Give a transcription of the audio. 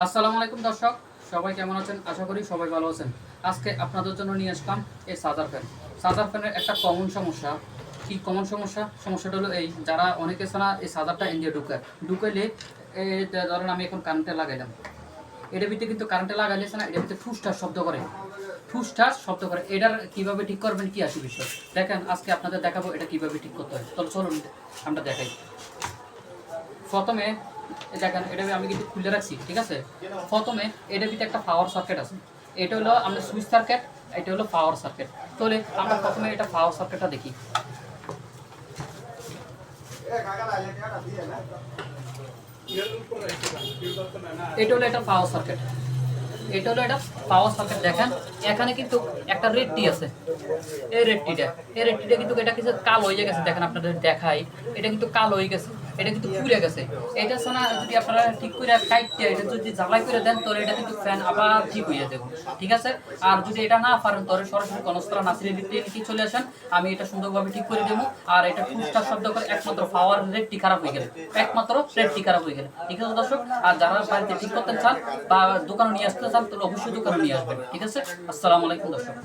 আসসালামু আলাইকুম দর্শক, সবাই কেমন আছেন? আশা করি সবাই ভালো আছেন। আজকে আপনাদের জন্য নিয়ে আসলাম এই চার্জার ফ্যান। চার্জার ফ্যানের একটা কমন সমস্যা। কি কমন সমস্যা? সমস্যাটা হলো এই, যারা অনেকে আছে না, এই চার্জারটা ইন্ডিয়া ঢুকাইলে এই ধরেন আমি এখন কারেন্টে লাগাইলাম, এটার ভিতরে কিন্তু কারেন্টে লাগাইলে আছে না, এটার ভিতরে ঠুসঠাস শব্দ করে, ঠুসঠাস শব্দ করে। এটার কিভাবে ঠিক করবেন কি আসে বিষয় দেখেন, আজকে আপনাদের দেখাবো এটা কিভাবে ঠিক করতে হয়। তাহলে চলুন আমরা দেখাই। প্রথমে দেখেন, এটা আমি কিন্তু খুলে রাখছি, ঠিক আছে। প্রথমে এটার ভিতরে একটা পাওয়ার সার্কিট আছে, এটা হলো আমাদের সুইচ সার্কিট, এটা হলো পাওয়ার সার্কিট। তাহলে আমরা প্রথমে এটা পাওয়ার সার্কিটটা দেখি। এটা হলো একটা পাওয়ার সার্কিট, এটা হলো এটা পাওয়ার সার্কিট। দেখেন এখানে কিন্তু একটা রেডটি আছে, এই রেডটিটা কিন্তু এটা কিছু কালো হয়ে গেছে। দেখেন আপনাদের দেখাই, এটা কিন্তু কালো হয়ে গেছে, এটা কিন্তু পুড়ে গেছে। এটা সোনা যদি আপনারা ঠিক করে কাটতে এটা যদি জ্বালাই করে দেন, তাহলে এটা কিন্তু ফ্যান আবার ঠিক হয়ে যাবে, ঠিক আছে। আর যদি এটা না পারেন, তাহলে সরাসরি কনস্ট্রা নাসিরের ভিতরে কি চলে আসেন, আমি এটা সুন্দরভাবে ঠিক করে দেবো। আর এটা ফুসটা শব্দ করে একমাত্র পাওয়ার রেডটি খারাপ হয়ে গেলে, একমাত্র রেডটি খারাপ হয়ে গেলে, ঠিক আছে দর্শক। আর যারা বাড়িতে ঠিক করতে চান বা দোকানে নিয়ে আসতে চান, তাহলে অবশ্যই দোকানে নিয়ে আসবেন, ঠিক আছে। আসসালামু আলাইকুম দর্শক।